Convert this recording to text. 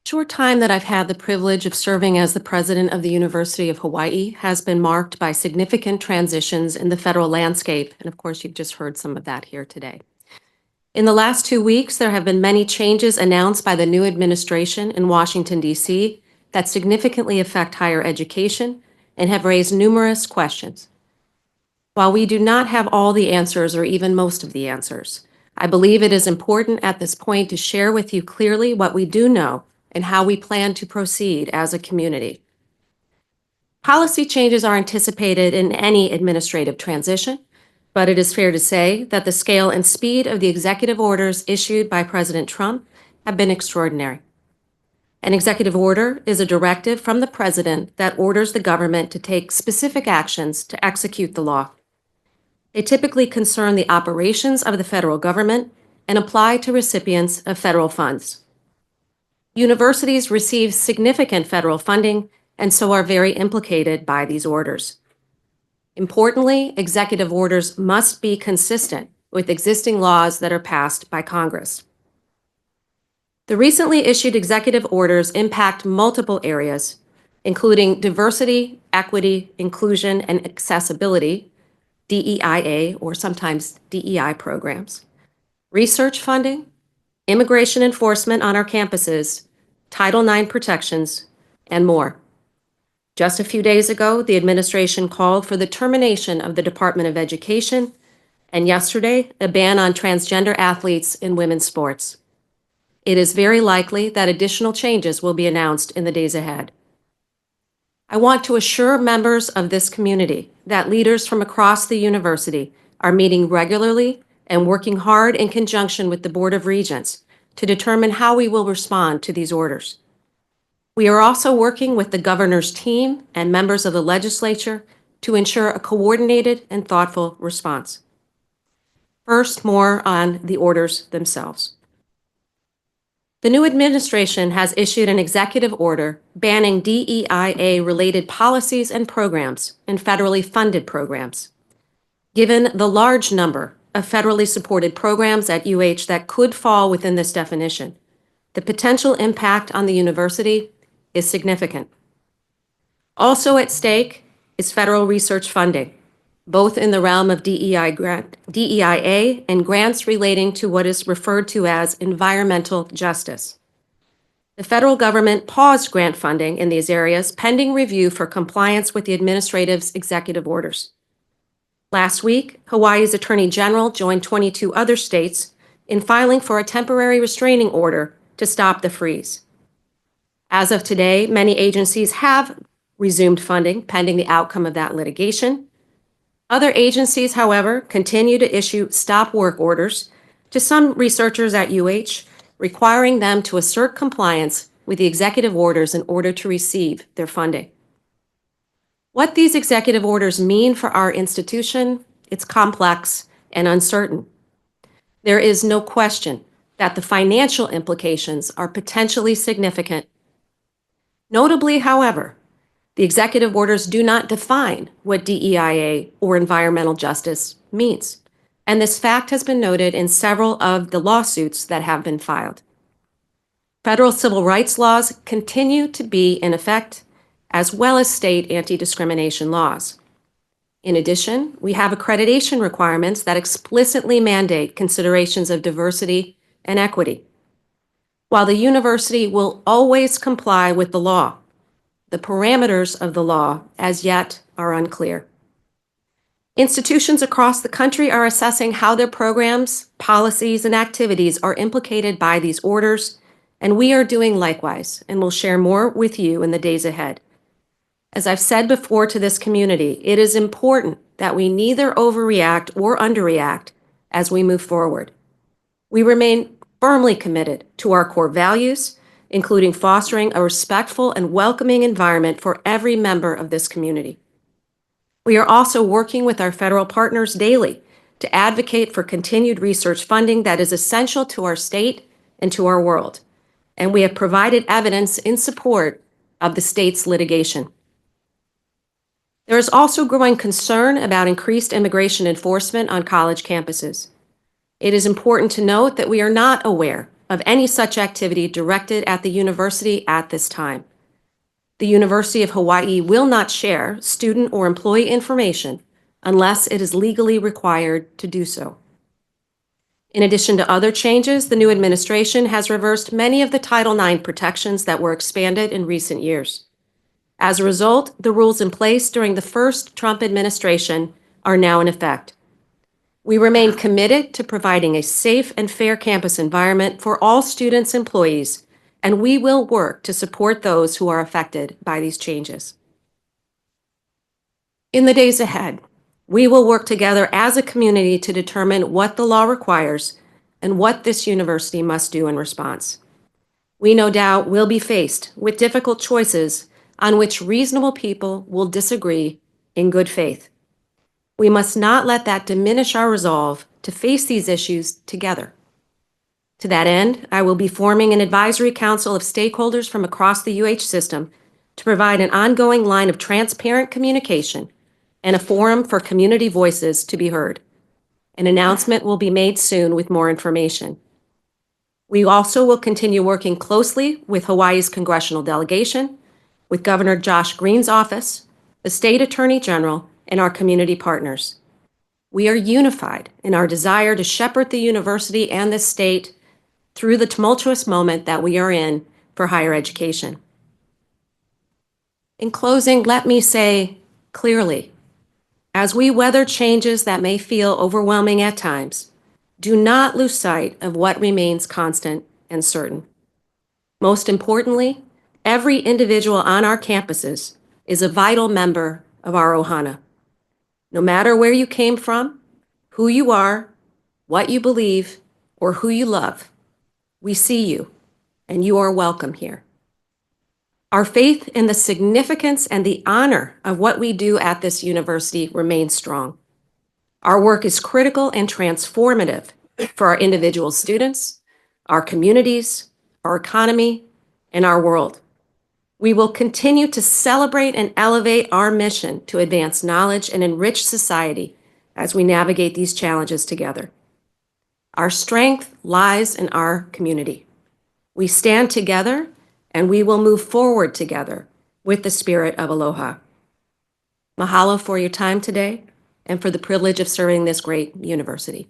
Short time that I've had the privilege of serving as the president of the University of Hawaiʻi has been marked by significant transitions in the federal landscape, and of course, you've just heard some of that here today. In the last 2 weeks, there have been many changes announced by the new administration in Washington, D.C. that significantly affect higher education and have raised numerous questions. While we do not have all the answers or even most of the answers, I believe it is important at this point to share with you clearly what we do know and how we plan to proceed as a community. Policy changes are anticipated in any administrative transition, but it is fair to say that the scale and speed of the executive orders issued by President Trump have been extraordinary. An executive order is a directive from the president that orders the government to take specific actions to execute the law. They typically concern the operations of the federal government and apply to recipients of federal funds. Universities receive significant federal funding and so are very implicated by these orders. Importantly, executive orders must be consistent with existing laws that are passed by Congress. The recently issued executive orders impact multiple areas, including diversity, equity, inclusion, and accessibility, DEIA, or sometimes DEI programs, research funding, immigration enforcement on our campuses, Title IX protections, and more. Just a few days ago, the administration called for the termination of the Department of Education, and yesterday, a ban on transgender athletes in women's sports. It is very likely that additional changes will be announced in the days ahead. I want to assure members of this community that leaders from across the university are meeting regularly and working hard in conjunction with the Board of Regents to determine how we will respond to these orders. We are also working with the governor's team and members of the legislature to ensure a coordinated and thoughtful response. First, more on the orders themselves. The new administration has issued an executive order banning DEIA-related policies and programs in federally funded programs. Given the large number of federally supported programs at UH that could fall within this definition, the potential impact on the university is significant. Also at stake is federal research funding, both in the realm of DEIA and grants relating to what is referred to as environmental justice. The federal government paused grant funding in these areas pending review for compliance with the administrative's executive orders. Last week, Hawaii's Attorney General joined 22 other states in filing for a temporary restraining order to stop the freeze. As of today, many agencies have resumed funding pending the outcome of that litigation. Other agencies, however, continue to issue stop work orders to some researchers at UH, requiring them to assert compliance with the executive orders in order to receive their funding. What these executive orders mean for our institution, it's complex and uncertain. There is no question that the financial implications are potentially significant. Notably, however, the executive orders do not define what DEIA or environmental justice means, and this fact has been noted in several of the lawsuits that have been filed. Federal civil rights laws continue to be in effect, as well as state anti-discrimination laws. In addition, we have accreditation requirements that explicitly mandate considerations of diversity and equity. While the university will always comply with the law, the parameters of the law, as yet, are unclear. Institutions across the country are assessing how their programs, policies, and activities are implicated by these orders, and we are doing likewise, and will share more with you in the days ahead. As I've said before to this community, it is important that we neither overreact or underreact as we move forward. We remain firmly committed to our core values, including fostering a respectful and welcoming environment for every member of this community. We are also working with our federal partners daily to advocate for continued research funding that is essential to our state and to our world, and we have provided evidence in support of the state's litigation. There is also growing concern about increased immigration enforcement on college campuses. It is important to note that we are not aware of any such activity directed at the university at this time. The University of Hawaiʻi will not share student or employee information unless it is legally required to do so. In addition to other changes, the new administration has reversed many of the Title IX protections that were expanded in recent years. As a result, the rules in place during the first Trump administration are now in effect. We remain committed to providing a safe and fair campus environment for all students and employees, and we will work to support those who are affected by these changes. In the days ahead, we will work together as a community to determine what the law requires and what this university must do in response. We no doubt will be faced with difficult choices on which reasonable people will disagree in good faith. We must not let that diminish our resolve to face these issues together. To that end, I will be forming an advisory council of stakeholders from across the UH system to provide an ongoing line of transparent communication and a forum for community voices to be heard. An announcement will be made soon with more information. We also will continue working closely with Hawaii's congressional delegation, with Governor Josh Green's office, the State Attorney General, and our community partners. We are unified in our desire to shepherd the university and the state through the tumultuous moment that we are in for higher education. In closing, let me say clearly, as we weather changes that may feel overwhelming at times, do not lose sight of what remains constant and certain. Most importantly, every individual on our campuses is a vital member of our ohana. No matter where you came from, who you are, what you believe, or who you love, we see you, and you are welcome here. Our faith in the significance and the honor of what we do at this university remains strong. Our work is critical and transformative for our individual students, our communities, our economy, and our world. We will continue to celebrate and elevate our mission to advance knowledge and enrich society as we navigate these challenges together. Our strength lies in our community. We stand together and we will move forward together with the spirit of aloha. Mahalo for your time today and for the privilege of serving this great university.